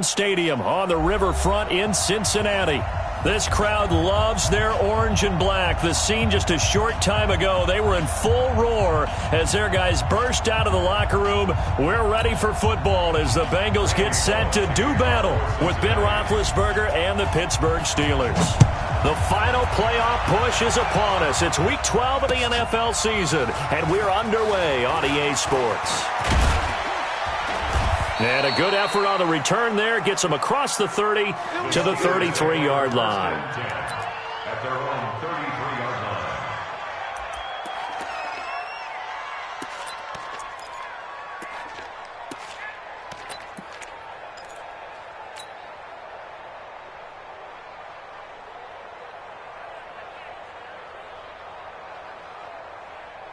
Stadium on the riverfront in Cincinnati. This crowd loves their orange and black. The scene just a short time ago, they were in full roar as their guys burst out of the locker room. We're ready for football as the Bengals get set to do battle with Ben Roethlisberger and the Pittsburgh Steelers. The final playoff push is upon us. It's Week 12 of the NFL season, and we're underway on EA Sports. And a good effort on the return there. Gets them across the 30 to the 33-yard line. At their own 33-yard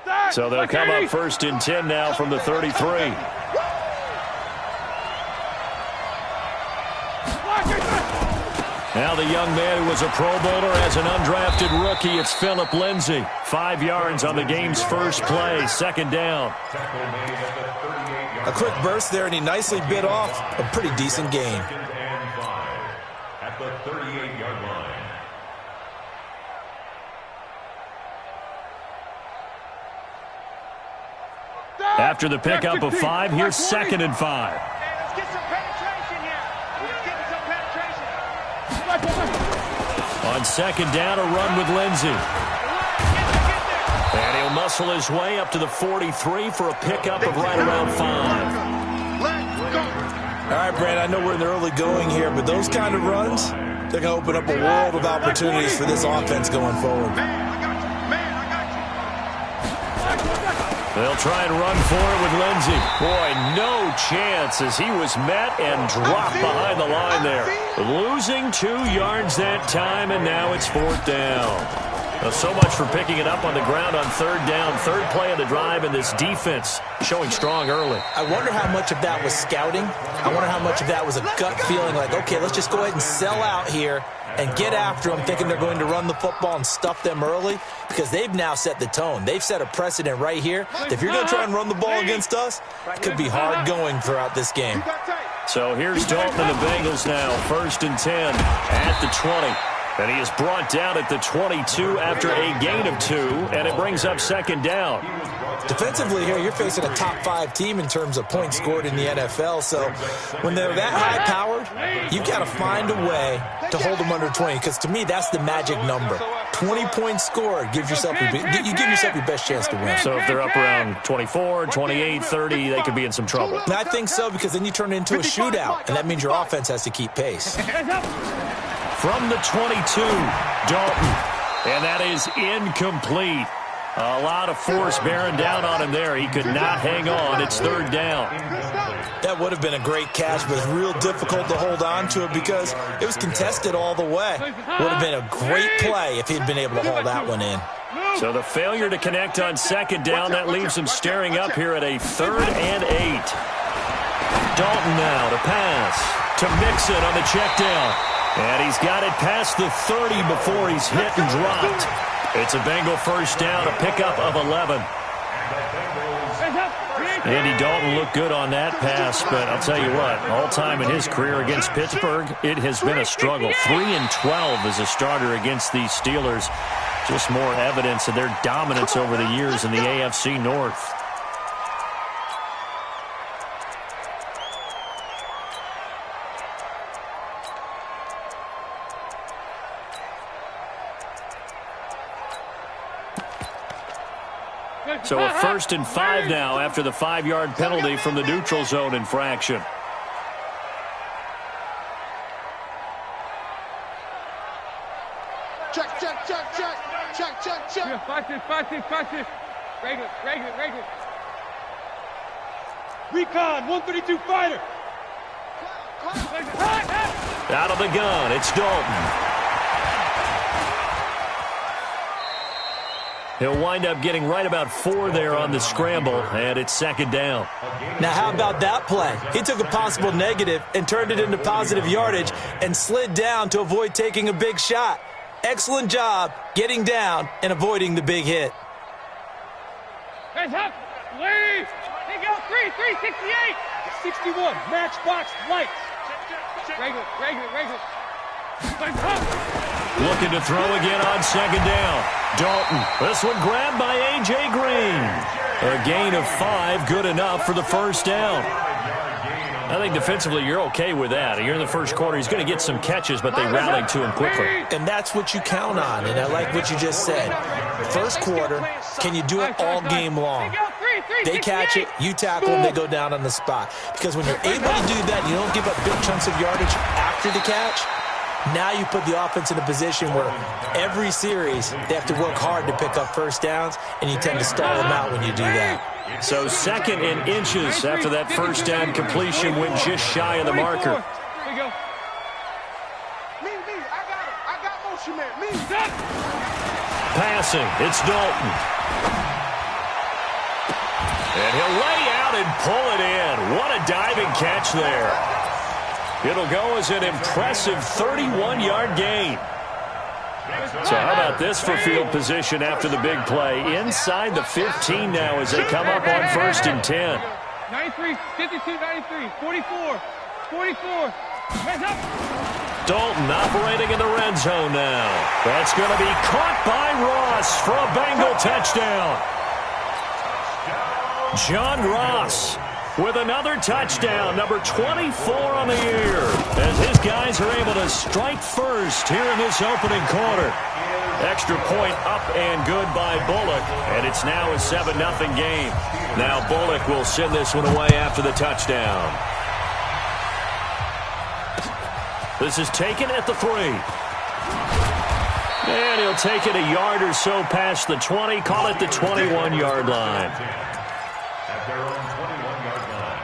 line. So they'll come up 1st and 10 now from the 33. Now the young man who was a Pro Bowler as an undrafted rookie, it's Phillip Lindsay. 5 yards on the game's first play, 2nd down. A quick burst there, and he nicely bit off a pretty decent gain. At the 38-yard line. After the pickup of 5, here's 2nd and 5. On 2nd down, a run with Lindsay. And he'll muscle his way up to the 43 for a pickup of right around 5. All right, Brad, I know we're in the early going here, but those kind of runs, they're going to open up a world of opportunities for this offense going forward. They'll try and run for it with Lindsay. Boy, no chance as he was met and dropped behind the line there. Losing 2 yards that time, and now it's 4th down. So much for picking it up on the ground on 3rd down. 3rd play of the drive, and this defense showing strong early. I wonder how much of that was scouting. I wonder how much of that was a gut feeling like, okay, let's just go ahead and sell out here and get after them, thinking they're going to run the football and stuff them early, because they've now set the tone. They've set a precedent right here. If you're going to try and run the ball against us, it could be hard going throughout this game. So here's Dalton and the Bengals now, 1st and 10 at the 20. And he is brought down at the 22 after a gain of 2, and it brings up 2nd down. Defensively here, you're facing a top 5 team in terms of points scored in the NFL. So when they're that high-powered, you've got to find a way to hold them under 20, because to me, that's the magic number. 20 points scored, you give yourself your best chance to win. So if they're up around 24, 28, 30, they could be in some trouble. And I think so, because then you turn it into a shootout, and that means your offense has to keep pace. From the 22, Dalton, and that is incomplete. A lot of force bearing down on him there. He could not hang on. It's 3rd down. That would have been a great catch, but it's real difficult to hold on to it because it was contested all the way. Would have been a great play if he'd been able to hold that one in. So the failure to connect on 2nd down, that leaves him staring up here at a 3rd and 8. Dalton now to pass to Mixon on the check down. And he's got it past the 30 before he's hit and dropped. It's a Bengal 1st down, a pickup of 11. Andy Dalton looked good on that pass, but I'll tell you what, all time in his career against Pittsburgh, it has been a struggle. 3-12 as a starter against these Steelers. Just more evidence of their dominance over the years in the AFC North. So a 1st and 5 now after the 5-yard penalty from the neutral zone infraction. Check. Yeah, 5-6. Regular. Recon, 132 fighter. Out of the gun, it's Dalton. He'll wind up getting right about 4 there on the scramble, and it's 2nd down. Now, how about that play? He took a possible negative and turned it into positive yardage and slid down to avoid taking a big shot. Excellent job getting down and avoiding the big hit. Guys up, leave. They go 368. 61, matchbox lights. Regular. Looking to throw again on second down. Dalton. This one grabbed by A.J. Green. A gain of 5, good enough for the first down. I think defensively you're okay with that. You're in the first quarter. He's going to get some catches, but they rallied to him quickly. And that's what you count on, and I like what you just said. First quarter, can you do it all game long? They catch it, you tackle them, they go down on the spot. Because when you're able to do that, you don't give up big chunks of yardage after the catch. Now you put the offense in a position where every series they have to work hard to pick up first downs, and you tend to stall them out when you do that. So 2nd and inches after that first down completion went just shy of the marker. There you go. Me, I got motion man. Me. Passing, it's Dalton. And he'll lay out and pull it in. What a diving catch there. It'll go as an impressive 31-yard gain. So how about this for field position after the big play? Inside the 15 now as they come up on 1st and 10. 93, 52, 93, 44. Hands up. Dalton operating in the red zone now. That's going to be caught by Ross for a Bengal touchdown. John Ross with another touchdown, number 24 on the year, as his guys are able to strike first here in this opening quarter. Extra point up and good by Bullock, and it's now a 7-0 game. Now Bullock will send this one away after the touchdown. This is taken at the 3. And he'll take it a yard or so past the 20, call it the 21-yard line. At their own 21-yard line.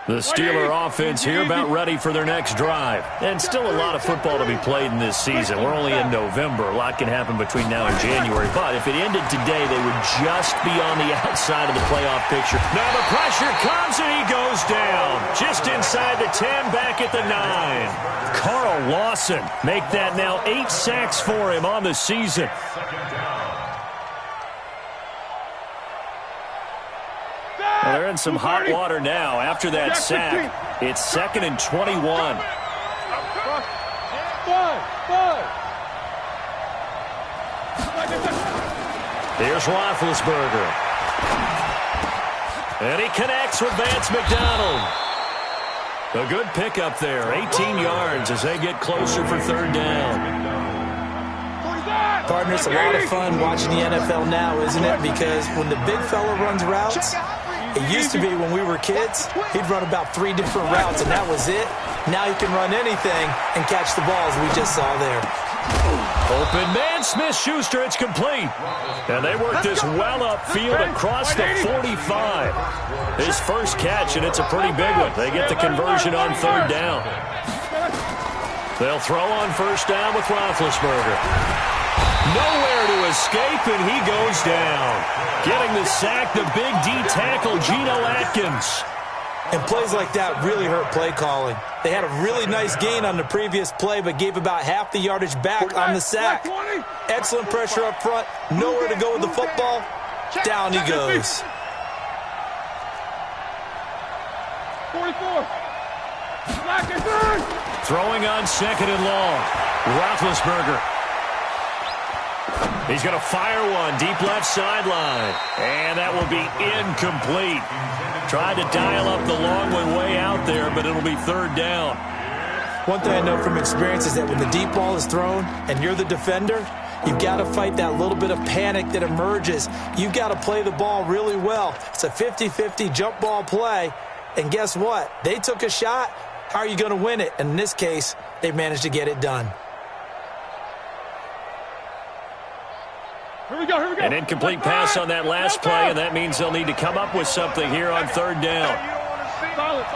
The Steeler offense here about ready for their next drive. And still a lot of football to be played in this season. We're only in November. A lot can happen between now and January. But if it ended today, they would just be on the outside of the playoff picture. Now the pressure comes and he goes down. Just inside the 10, back at the 9. Carl Lawson make that now 8 sacks for him on the season. Well, they're in some hot water now after that sack. It's 2nd and 21. Here's Roethlisberger. And he connects with Vance McDonald. A good pickup there, 18 yards as they get closer for 3rd down. Partner, it's a lot of fun watching the NFL now, isn't it? Because when the big fella runs routes, it used to be when we were kids, he'd run about 3 different routes, and that was it. Now he can run anything and catch the balls we just saw there. Open man, Smith-Schuster, it's complete. And they work this well upfield across the 45. His first catch, and it's a pretty big one. They get the conversion on 3rd down. They'll throw on 1st down with Roethlisberger. Nowhere to escape, and he goes down. Getting the sack, the big D tackle, Geno Atkins. And plays like that really hurt play calling. They had a really nice gain on the previous play, but gave about half the yardage back on the sack. Excellent pressure up front. Nowhere to go with the football. Down he goes. 44. Throwing on 2nd and long. Roethlisberger. He's going to fire one deep left sideline. And that will be incomplete. Tried to dial up the long one way out there, but it'll be 3rd down. One thing I know from experience is that when the deep ball is thrown and you're the defender, you've got to fight that little bit of panic that emerges. You've got to play the ball really well. It's a 50-50 jump ball play. And guess what? They took a shot. How are you going to win it? And in this case, they managed to get it done. Here we go. An incomplete pass on that last play, and that means they'll need to come up with something here on 3rd down. Solid.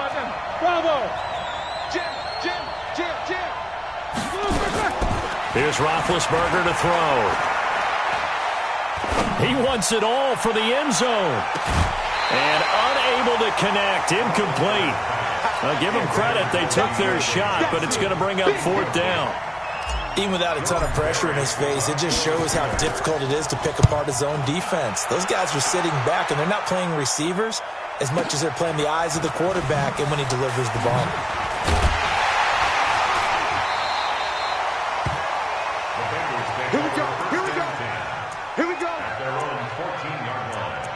Bravo. Jim. Here's Roethlisberger to throw. He wants it all for the end zone. And unable to connect, incomplete. I'll give them credit, they took their shot, but it's going to bring up 4th down. Even without a ton of pressure in his face, it just shows how difficult it is to pick apart his own defense. Those guys are sitting back, and they're not playing receivers as much as they're playing the eyes of the quarterback and when he delivers the ball. Here we go. Here we go. Here we go. At their own 14-yard line.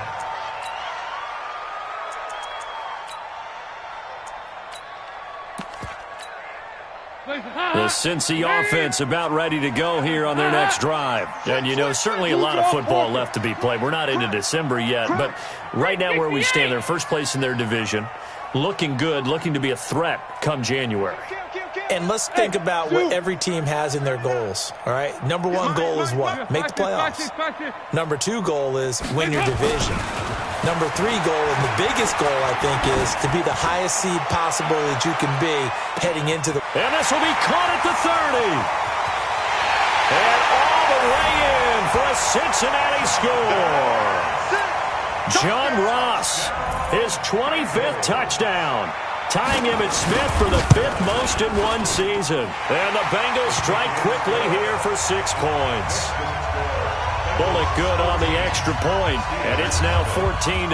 The Cincy offense about ready to go here on their next drive. And, you know, certainly a lot of football left to be played. We're not into December yet, but right now where we stand, they're first place in their division, looking good, looking to be a threat come January. And let's think about what every team has in their goals, all right? Number one goal is what? Make the playoffs. Number two goal is win your division. Number three goal, and the biggest goal, I think, is to be the highest seed possible that you can be heading into the... And this will be caught at the 30. And all the way in for a Cincinnati score. John Ross, his 25th touchdown, tying Emmitt Smith for the 5th most in one season. And the Bengals strike quickly here for 6 points. Bullock good on the extra point, and it's now 14-0.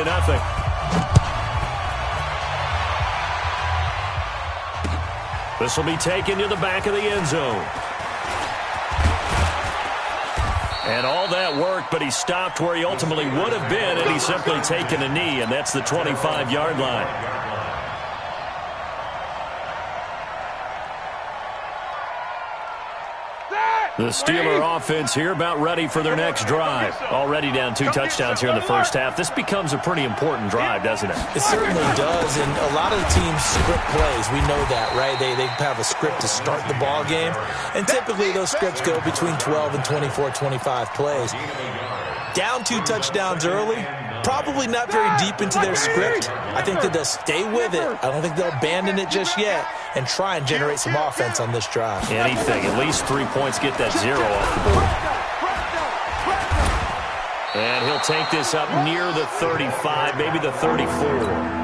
This will be taken to the back of the end zone. And all that worked, but he stopped where he ultimately would have been, and he's simply taken a knee, and that's the 25-yard line. The Steeler offense here about ready for their next drive. Already down 2 touchdowns here in the first half. This becomes a pretty important drive, doesn't it? It certainly does, and a lot of the teams script plays. We know that, right? They have a script to start the ball game, and typically those scripts go between 12 and 24, 25 plays. Down 2 touchdowns early, probably not very deep into their script. I think that they'll stay with it. I don't think they'll abandon it just yet and try and generate some offense on this drive. Anything. At least 3 points, get that 0 off the board. And he'll take this up near the 35, maybe the 34.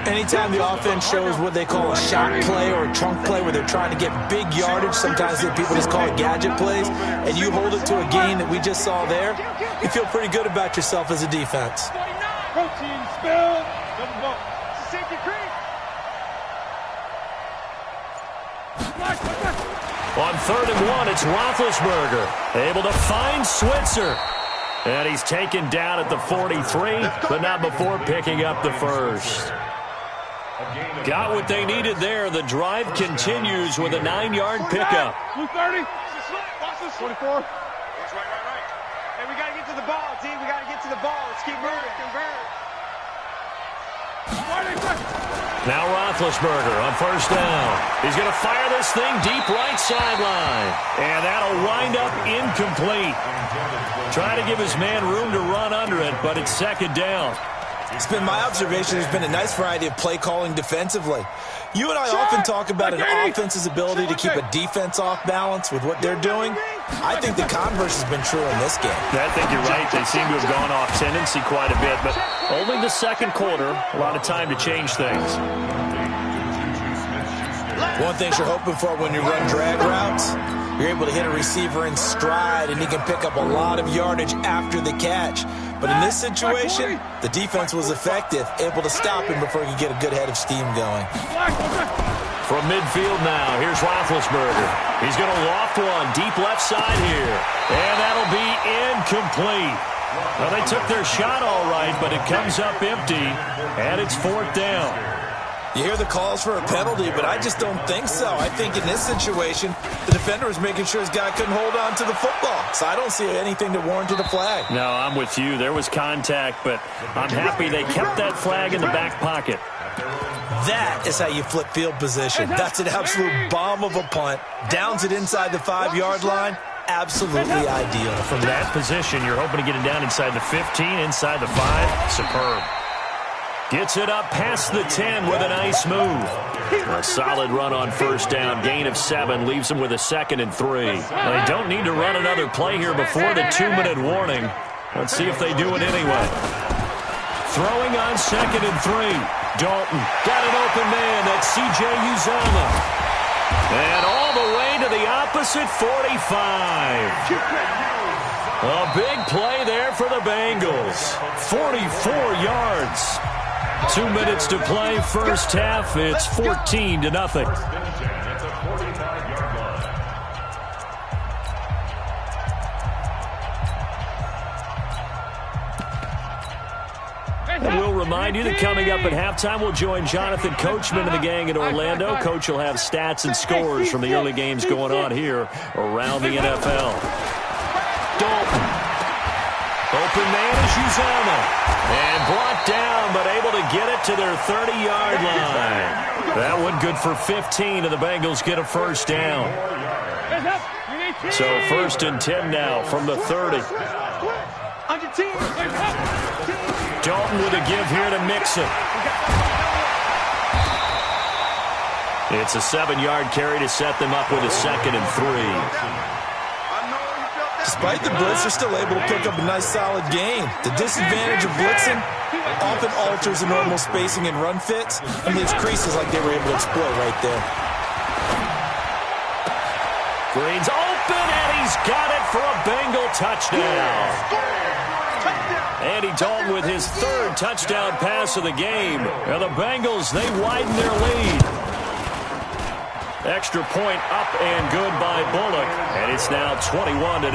Anytime the offense shows what they call a shot play or a chunk play where they're trying to get big yardage, sometimes people just call it gadget plays, and you hold it to a gain that we just saw there, you feel pretty good about yourself as a defense. Protein spill. Safety creek. On 3rd and 1, it's Roethlisberger, able to find Switzer. And he's taken down at the 43, but not before picking up the first. Got what they needed there. The drive continues with a 9-yard pickup. 230. Watch this. 24. Right. Hey, we got to get to the ball, team. We got to get to the ball. Let's keep moving. Now Roethlisberger on 1st down. He's going to fire this thing deep right sideline. And that'll wind up incomplete. Trying to give his man room to run under it, but it's 2nd down. It's been my observation there's been a nice variety of play calling defensively. You and I often talk about an offense's ability to keep a defense off balance with what they're doing. I think the converse has been true in this game. I think you're right. They seem to have gone off tendency quite a bit, but only the 2nd quarter. A lot of time to change things. One thing you're hoping for when you run drag routes, you're able to hit a receiver in stride, and he can pick up a lot of yardage after the catch. But in this situation, the defense was effective, able to stop him before he could get a good head of steam going. From midfield now, here's Roethlisberger. He's going to loft one deep left side here. And that'll be incomplete. Well, they took their shot all right, but it comes up empty, and it's 4th down. You hear the calls for a penalty, but I just don't think so. I think in this situation, the defender was making sure his guy couldn't hold on to the football. So I don't see anything to warrant a flag. No, I'm with you. There was contact, but I'm happy they kept that flag in the back pocket. That is how you flip field position. That's an absolute bomb of a punt. Downs it inside the 5-yard line. Absolutely ideal. From that position, you're hoping to get it down inside the 15, inside the 5. Superb. Gets it up past the 10 with a nice move. A solid run on 1st down. Gain of 7 leaves them with a 2nd and 3. They don't need to run another play here before the 2-minute warning. Let's see if they do it anyway. Throwing on 2nd and 3. Dalton got an open man. That's CJ Uzomah. And all the way to the opposite 45. A big play there for the Bengals. 44 yards. 2 minutes to play, first half. It's 14-0. And we'll remind you that coming up at halftime, we'll join Jonathan Coachman and the gang in Orlando. Coach will have stats and scores from the early games going on here around the NFL. Dalton. Open man is Uzama. And brought down, but able to get it to their 30-yard line. That one good for 15, and the Bengals get a first down. So 1st and 10 now from the 30. Dalton with a give here to Mixon. It's a 7-yard carry to set them up with a 2nd and 3. Despite the blitz, they're still able to pick up a nice, solid gain. The disadvantage of blitzing often alters the normal spacing and run fits and leaves creases like they were able to exploit right there. Green's open, and he's got it for a Bengal touchdown. Andy Dalton with his 3rd touchdown pass of the game. And the Bengals, they widen their lead. Extra point up and good by Bullock. And it's now 21-0.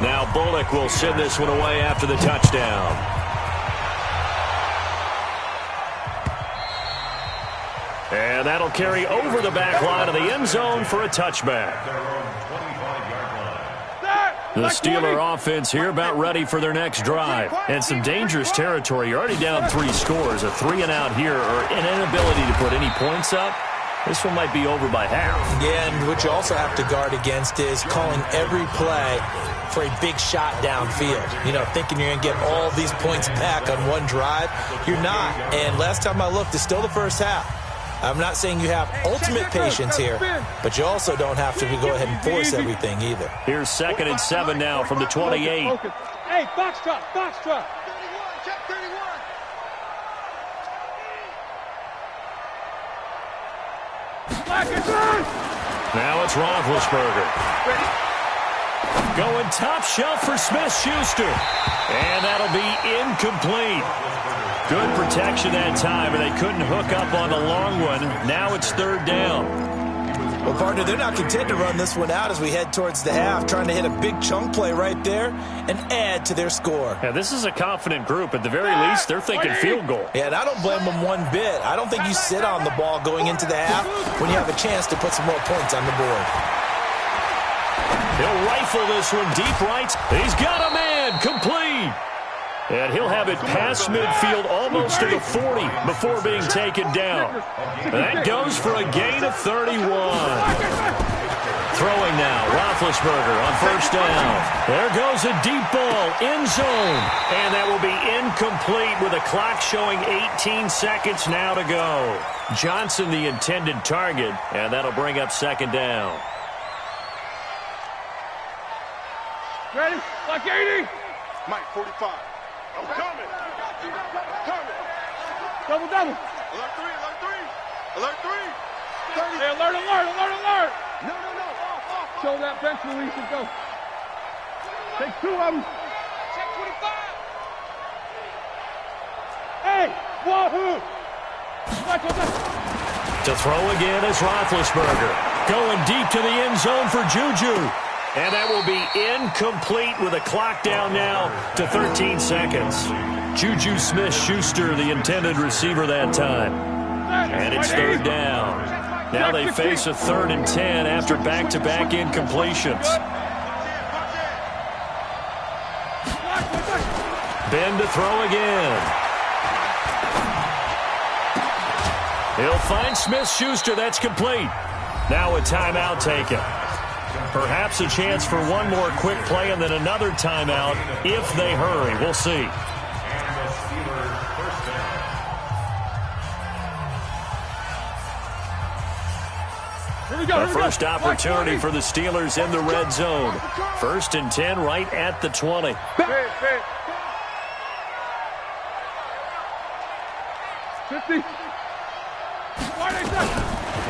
Now Bullock will send this one away after the touchdown. And that'll carry over the back line of the end zone for a touchback. The Steeler offense here about ready for their next drive. And some dangerous territory. You're already down 3 scores. A 3-and-out here or an inability to put any points up. This one might be over by half. Yeah, and what you also have to guard against is calling every play for a big shot downfield. You know, thinking you're going to get all these points back on one drive. You're not. And last time I looked, it's still the first half. I'm not saying you have ultimate patience here, but you also don't have to go ahead and force everything either. Here's 2nd and 7 now from the 28. Hey, box truck, box truck. Check 31. Now it's Roethlisberger. Going top shelf for Smith-Schuster. And that'll be incomplete. Good protection that time, and they couldn't hook up on the long one. Now it's 3rd down. Well, partner, they're not content to run this one out as we head towards the half, trying to hit a big chunk play right there and add to their score. Yeah, this is a confident group. At the very least, they're thinking field goal. Yeah, and I don't blame them one bit. I don't think you sit on the ball going into the half when you have a chance to put some more points on the board. He'll rifle this one deep right. He's got a man, complete. And he'll have it past midfield almost to the 40 before being taken down. That goes for a gain of 31. Throwing now, Roethlisberger on 1st down. There goes a deep ball, end zone. And that will be incomplete with a clock showing 18 seconds now to go. Johnson the intended target, and that'll bring up 2nd down. Ready? Like 80. Mike, 45. I'm coming. Double. Alert 3. Alert 3. 30. Hey, alert. No. Off. Show that bench release and go. Take 2 of them. Check 25. Hey, wahoo. To throw again is Roethlisberger. Going deep to the end zone for Juju. And that will be incomplete with a clock down now to 13 seconds. Juju Smith-Schuster, the intended receiver that time. And it's 3rd down. Now they face a 3rd and 10 after back-to-back incompletions. Ben to throw again. He'll find Smith-Schuster. That's complete. Now a timeout taken. Perhaps a chance for one more quick play and then another timeout if they hurry. We'll see. The first opportunity for the Steelers in the red zone. 1st and 10 right at the 20.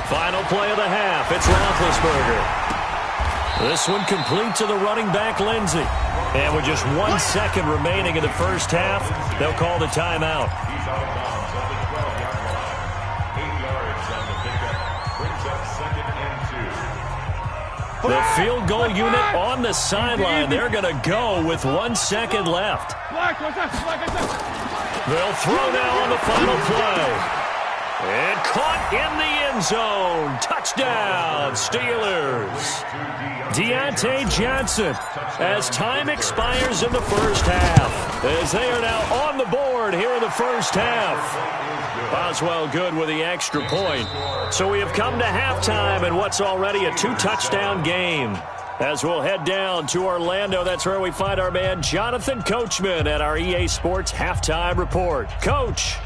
Final play of the half. It's Roethlisberger. This one complete to the running back, Lindsey. And with just 1 second remaining in the first half, they'll call the timeout. He's out of bounds at the 12-yard line. 8 yards on the pickup. Brings up 2nd and 2. The field goal unit on the sideline. They're going to go with 1 second left. They'll throw now on the final play. And caught in the end zone. Touchdown, Steelers. Deontay Johnson, as time expires in the first half, as they are now on the board here in the first half. Boswell good with the extra point. So we have come to halftime in what's already a 2-touchdown game. As we'll head down to Orlando, that's where we find our man Jonathan Coachman at our EA Sports Halftime Report. Coach.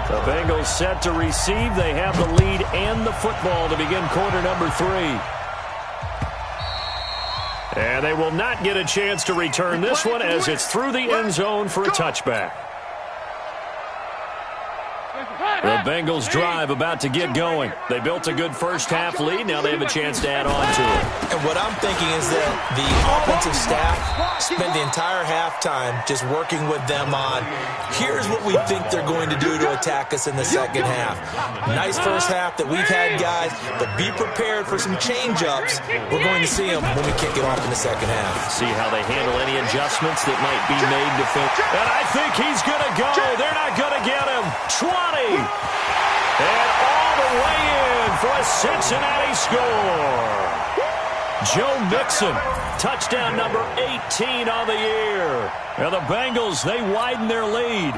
The Bengals set to receive. They have the lead and the football to begin quarter number 3. And they will not get a chance to return this one as it's through the end zone for a touchback. The Bengals drive about to get going. They built a good first half lead. Now they have a chance to add on to it. And what I'm thinking is that the offensive staff spent the entire halftime just working with them on, here's what we think they're going to do to attack us in the second half. Nice first half that we've had, guys, but be prepared for some change-ups. We're going to see them when we kick it off in the second half. See how they handle any adjustments that might be made to fit. And I think he's going to go. They're not going to get him. 20. And all the way in for a Cincinnati score. Joe Mixon, touchdown number 18 on the year. Now the Bengals, they widen their lead.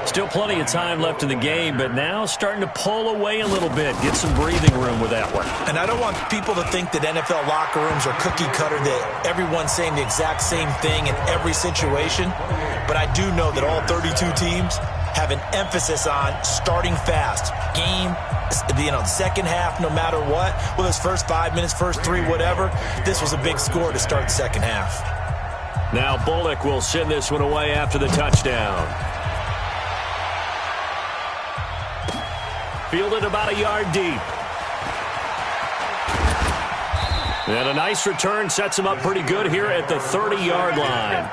Still plenty of time left in the game, but now starting to pull away a little bit. Get some breathing room with that one. And I don't want people to think that NFL locker rooms are cookie cutter, that everyone's saying the exact same thing in every situation. But I do know that all 32 teams have an emphasis on starting fast. Game, second half, no matter what. Whether it's first 5 minutes, first 3, whatever. This was a big score to start the second half. Now Bullock will send this one away after the touchdown. Fielded about a yard deep. And a nice return sets him up pretty good here at the 30-yard line.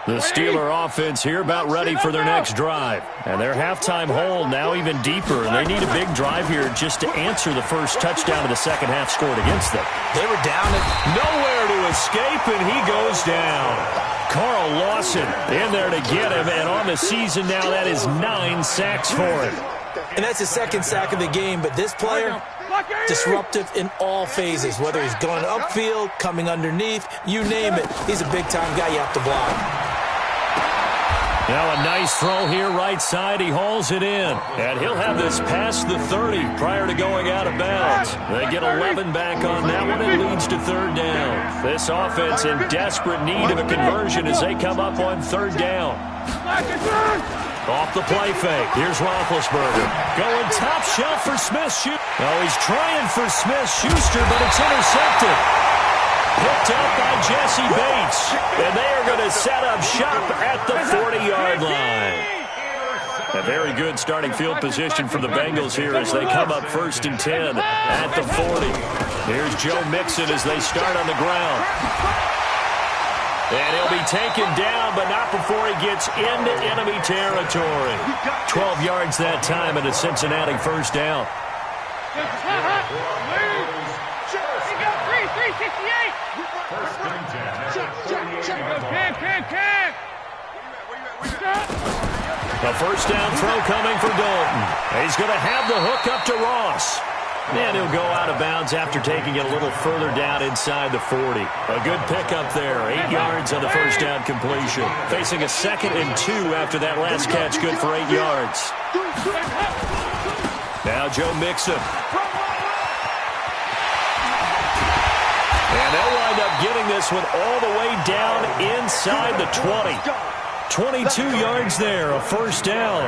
The Steeler offense here about ready for their next drive. And their halftime hole now even deeper. And they need a big drive here just to answer the first touchdown of the second half scored against them. They were down at nowhere to escape, and he goes down. Carl Lawson in there to get him. And on the season now, that is 9 sacks for him. And that's his second sack of the game. But this player, disruptive in all phases. Whether he's going upfield, coming underneath, you name it. He's a big-time guy you have to block. Now a nice throw here right side. He hauls it in. And he'll have this past the 30 prior to going out of bounds. They get 11 back on that one. It leads to third down. This offense in desperate need of a conversion as they come up on third down. Off the play fake. Here's Roethlisberger. Going top shelf for Smith-Schuster. Oh, he's trying for Smith-Schuster, but it's intercepted. Picked up by Jesse Bates. And they are going to set up shop at the 40-yard line. A very good starting field position for the Bengals here as they come up 1st and 10 at the 40. Here's Joe Mixon as they start on the ground. And he'll be taken down, but not before he gets into enemy territory. 12 yards that time and a Cincinnati first down. A first down throw coming for Dalton. He's going to have the hook up to Ross. And he'll go out of bounds after taking it a little further down inside the 40. A good pickup there. 8 yards on the first down completion. Facing a 2nd and 2 after that last catch. Good for 8 yards. Now Joe Mixon. And they'll wind up getting this one all the way down inside the 20. 22 yards there, a first down.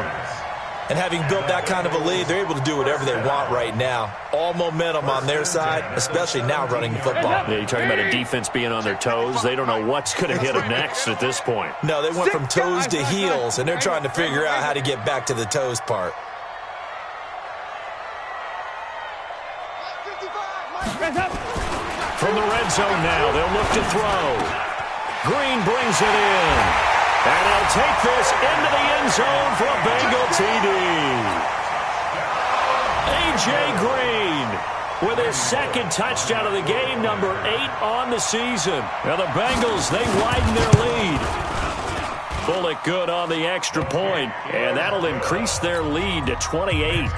And having built that kind of a lead, they're able to do whatever they want right now. All momentum on their side, especially now running the football. Yeah, you're talking about a defense being on their toes. They don't know what's going to hit them next at this point. No, they went from toes to heels, and they're trying to figure out how to get back to the toes part. From the red zone now, they'll look to throw. Green brings it in. And he'll take this into the end zone for a Bengal TD. A.J. Green with his second touchdown of the game, number 8 on the season. Now the Bengals, they widen their lead. Bullock good on the extra point, and that'll increase their lead to 28.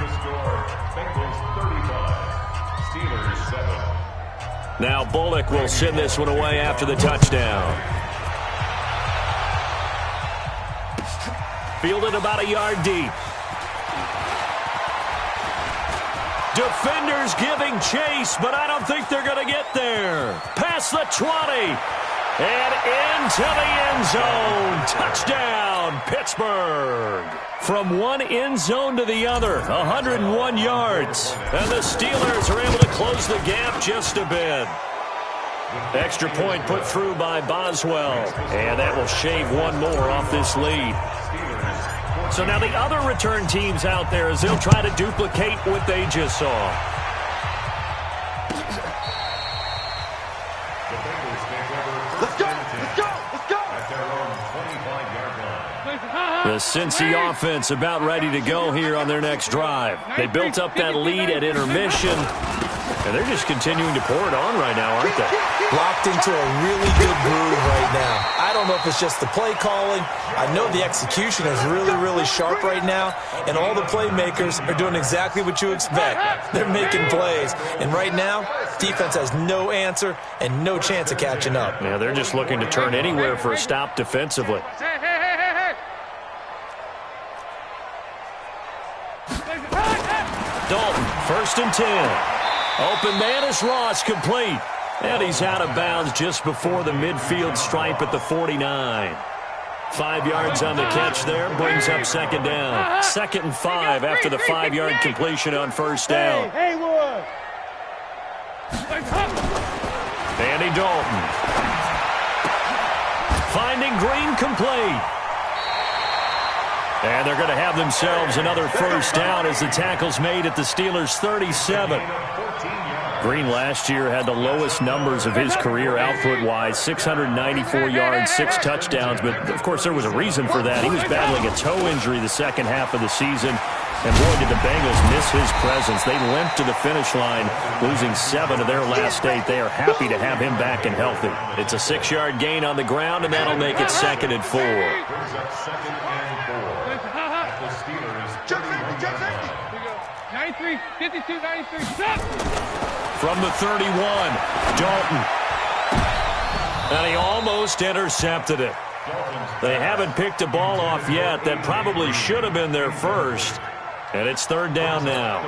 Now Bullock will send this one away after the touchdown. Fielded about a yard deep. Defenders giving chase, but I don't think they're going to get there. Past the 20. And into the end zone. Touchdown, Pittsburgh. From one end zone to the other, 101 yards. And the Steelers are able to close the gap just a bit. Extra point put through by Boswell. And that will shave one more off this lead. So now the other return teams out there as they'll try to duplicate what they just saw. Let's go! Let's go! Let's go! At their own 25-yard line. The Cincy offense about ready to go here on their next drive. They built up that lead at intermission, and they're just continuing to pour it on right now, aren't they? Locked into a really good groove right now. I don't know if it's just the play calling. I know the execution is really, really sharp right now, and all the playmakers are doing exactly what you expect. They're making plays, and right now, defense has no answer and no chance of catching up. Yeah, they're just looking to turn anywhere for a stop defensively. Dalton, 1st and 10. Open man is Ross, complete. And he's out of bounds just before the midfield stripe at the 49. 5 yards on the catch there, brings up 2nd down. 2nd and 5 after the 5-yard completion on 1st down. Andy Dalton. Finding Green complete. And they're going to have themselves another 1st down as the tackle's made at the Steelers' 37. Green last year had the lowest numbers of his career output-wise, 694 yards, 6 touchdowns. But, of course, there was a reason for that. He was battling a toe injury the second half of the season. And, boy, did the Bengals miss his presence. They limped to the finish line, losing 7 of their last 8. They are happy to have him back and healthy. It's a 6-yard gain on the ground, and that'll make it 2nd and 4. From the 31, Dalton. And he almost intercepted it. They haven't picked a ball off yet. That probably should have been their first. And it's 3rd down now.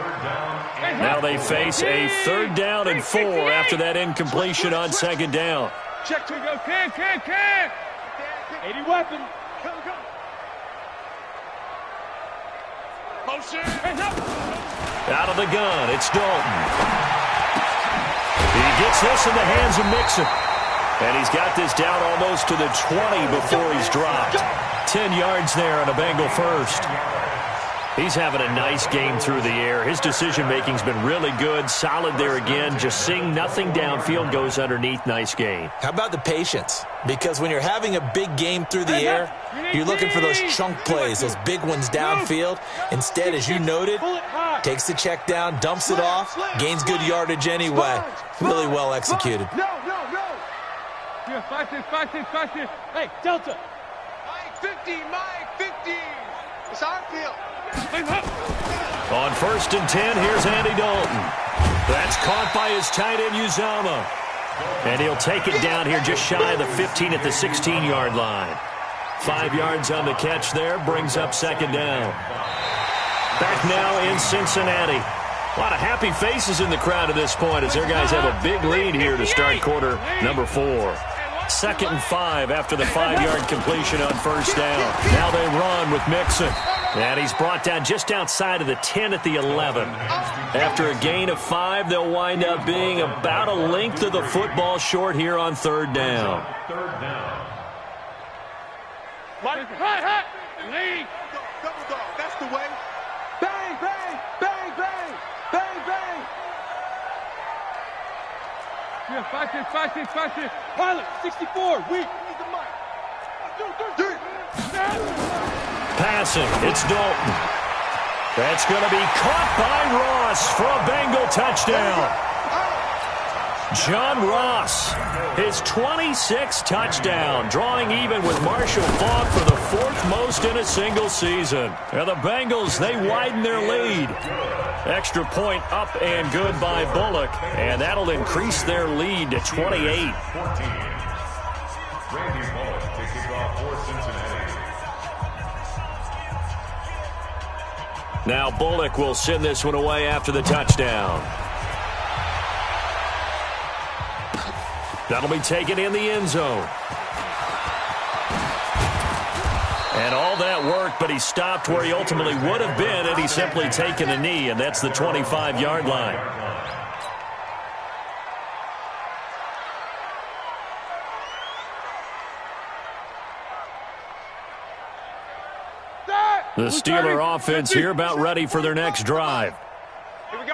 Now they face a 3rd down and 4 after that incompletion on 2nd down. Check to go. Can. 80 weapon. Motion. Out of the gun, it's Dalton. He gets this in the hands of Mixon. And he's got this down almost to the 20 before he's dropped. 10 yards there on a Bengal 1st. He's having a nice game through the air. His decision-making's been really good. Solid there again. Just seeing nothing downfield, goes underneath. Nice gain. How about the patience? Because when you're having a big game through the air, you're looking for those chunk plays, those big ones downfield. Instead, as you noted, takes the check down, dumps it off, gains good yardage anyway. Really well executed. No. 5-6. Hey, Delta. Mike 50. It's our field. On 1st and 10, here's Andy Dalton. That's caught by his tight end, Uzama. And he'll take it down here just shy of the 15 at the 16-yard line. 5 yards on the catch there, brings up 2nd down. Back now in Cincinnati. A lot of happy faces in the crowd at this point as their guys have a big lead here to start quarter number 4. 2nd and 5 after the 5-yard completion on 1st down. Now they run with Mixon. And he's brought down just outside of the 10 at the 11. After a gain of 5, they'll wind up being about a length of the football short here on third down. Third down. Lead. Double dog. That's the way. Bang, bang, bang, bang, bang, bang. Yeah, 5-6. Pilot, 64. Weak. Need the mic. 1, 2, 3. Passing, it's Dalton. That's going to be caught by Ross for a Bengal touchdown. John Ross, his 26th touchdown, drawing even with Marshall Faulk for the 4th most in a single season. And the Bengals, they widen their lead. Extra point up and good by Bullock, and that'll increase their lead to 28. Randy Bullock to kick off for Cincinnati. Now Bullock will send this one away after the touchdown. That'll be taken in the end zone. And all that work, but he stopped where he ultimately would have been had he simply taken a knee, and that's the 25-yard line. The Steeler offense here about ready for their next drive. Here we go.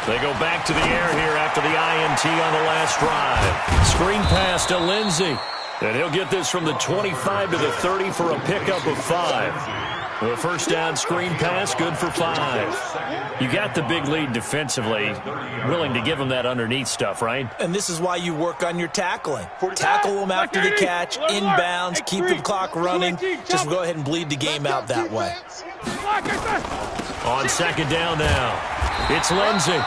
They go back to the air here after the INT on the last drive. Screen pass to Lindsey. And he'll get this from the 25 to the 30 for a pickup of 5. The first down screen pass, good for 5. You got the big lead defensively. Willing to give him that underneath stuff, right? And this is why you work on your tackling. Tackle them after the catch, inbounds, keep the clock running. Just go ahead and bleed the game out that way. On second down now, it's Lindsey.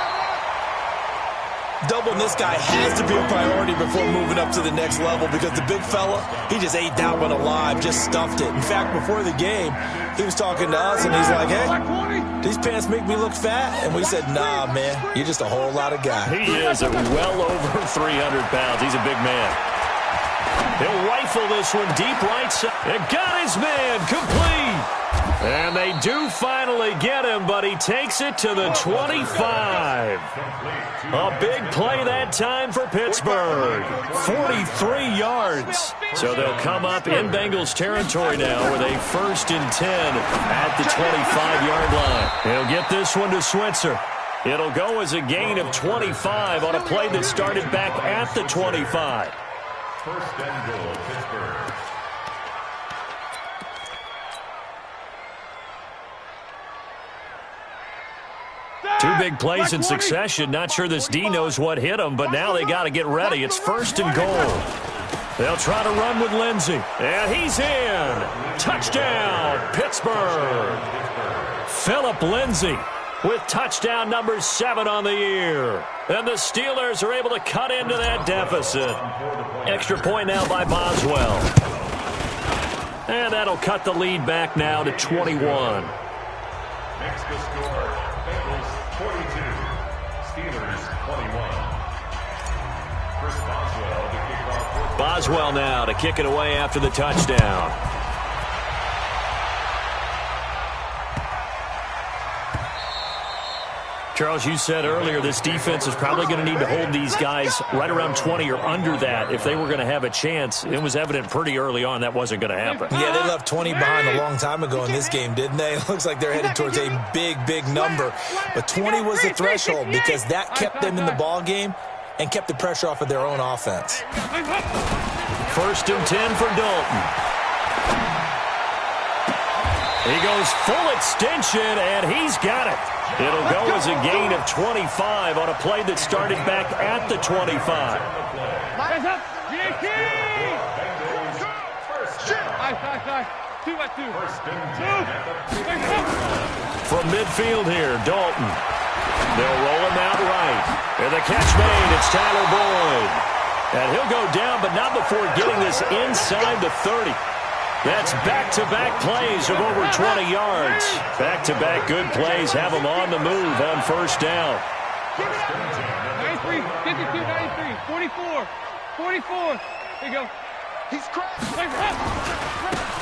Doubling this guy has to be a priority before moving up to the next level because the big fella, he just ate that one alive, just stuffed it. In fact, before the game, he was talking to us, and he's like, hey, these pants make me look fat. And we said, nah, man, you're just a whole lot of guy. He is at well over 300 pounds. He's a big man. He'll rifle this one deep right side. And got his man complete. And they do finally get him, but he takes it to the 25. A big play that time for Pittsburgh. 43 yards. So they'll come up in Bengals territory now with a 1st and 10 at the 25-yard line. He'll get this one to Switzer. It'll go as a gain of 25 on a play that started back at the 25. First and goal, Pittsburgh. Two big plays in succession. Not sure this D knows what hit him, but now they got to get ready. It's 1st and goal. They'll try to run with Lindsey. And he's in. Touchdown, Pittsburgh. Phillip Lindsey with touchdown number 7 on the year. And the Steelers are able to cut into that deficit. Extra point now by Boswell. And that'll cut the lead back now to 21. Next to score, Bengals 42, Steelers 21. Chris Boswell to kick off. Boswell now to kick it away after the touchdown. Charles, you said earlier this defense is probably going to need to hold these guys right around 20 or under that if they were going to have a chance. It was evident pretty early on that wasn't going to happen. Yeah, they left 20 behind a long time ago in this game, didn't they? It looks like they're headed towards a big number. But 20 was the threshold because that kept them in the ball game and kept the pressure off of their own offense. 1st and 10 for Dalton. He goes full extension, and he's got it. It'll go as a gain of 25 on a play that started back at the 25. From midfield here, Dalton. They'll roll him out right. And the catch made, it's Tyler Boyd. And he'll go down, but not before getting this inside the 30. That's back-to-back plays of over 20 yards. Back-to-back good plays have them on the move on 1st down. 93, 52, 93, 44, 44. Here you go. He's crashed.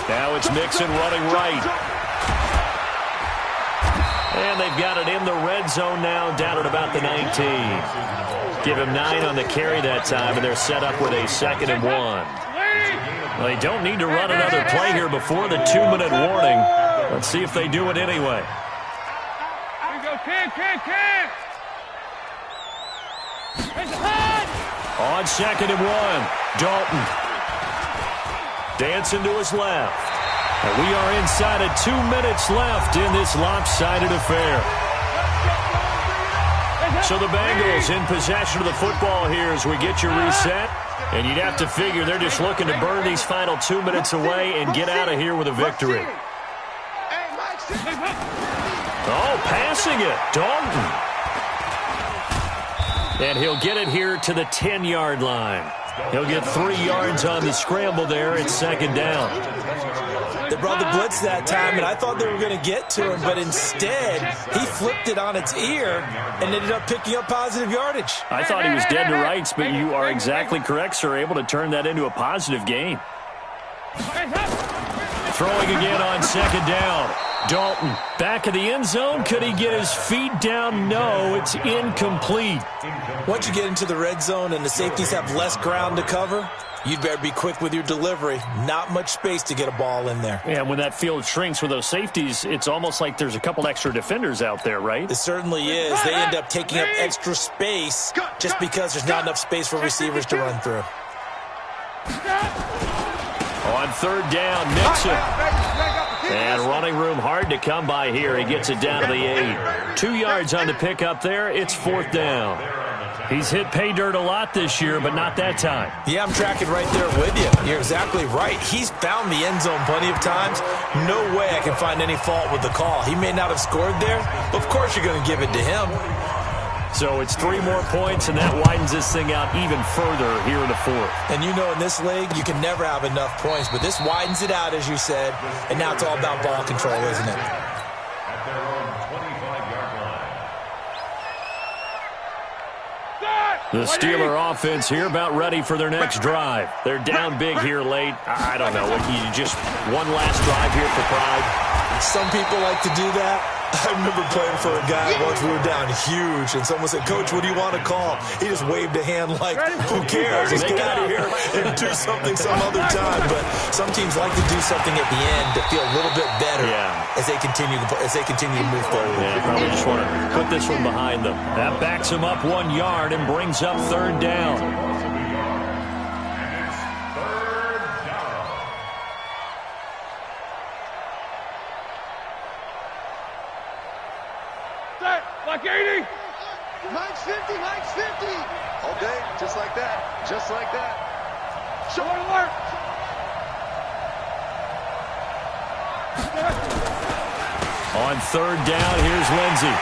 Now it's Mixon running right. And they've got it in the red zone now, down at about the 19. Give him 9 on the carry that time, and they're set up with a 2nd and 1. Well, they don't need to run another play here before the 2-minute warning. Let's see if they do it anyway. On 2nd and 1, Dalton. Dancing to his left. And we are inside of 2 minutes left in this lopsided affair. So the Bengals in possession of the football here as we get you reset. And you'd have to figure they're just looking to burn these final 2 minutes away and get out of here with a victory. Oh, passing it. Dalton. And he'll get it here to the 10-yard line. He'll get 3 yards on the scramble there. It's 2nd down. They brought the blitz that time, and I thought they were going to get to him, but instead, he flipped it on its ear and ended up picking up positive yardage. I thought he was dead to rights, but you are exactly correct, sir, able to turn that into a positive gain. Throwing again on 2nd down. Dalton back of the end zone. Could he get his feet down? No, it's incomplete. Once you get into the red zone and the safeties have less ground to cover, you'd better be quick with your delivery. Not much space to get a ball in there. Yeah, when that field shrinks with those safeties, it's almost like there's a couple extra defenders out there, right? It certainly is. They end up taking up extra space just because there's not enough space for receivers to run through. On 3rd down, Mixon. And running room hard to come by here. He gets it down to the 8. 2 yards on the pickup there. It's 4th down. He's hit pay dirt a lot this year, but not that time. Yeah, I'm tracking right there with you. You're exactly right. He's found the end zone plenty of times. No way I can find any fault with the call. He may not have scored there, but of course you're going to give it to him. So it's 3 more points, and that widens this thing out even further here in the 4th. And you know in this league, you can never have enough points, but this widens it out, as you said, and now it's all about ball control, isn't it? At their own 25-yard line. The Steeler offense here about ready for their next drive. They're down big here late. I don't know. You just one last drive here for pride. Some people like to do that. I remember playing for a guy once. We were down huge, and someone said, "Coach, what do you want to call?" He just waved a hand like, "Who cares? Let's get out of here and do something some other time." But some teams like to do something at the end to feel a little bit better as they continue to move forward. Yeah, probably just want to put this one behind them. That backs them up 1 yard and brings up 3rd down. Like 80. Mike's 50, Mike's 50. All day, just like that, just like that. Short alert. On 3rd down, here's Lindsey.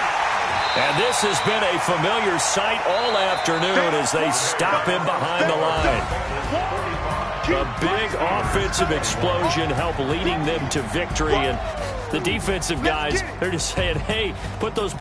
And this has been a familiar sight all afternoon as they stop him behind the line. A big offensive explosion helped leading them to victory, and the defensive guys, they're just saying, hey, put those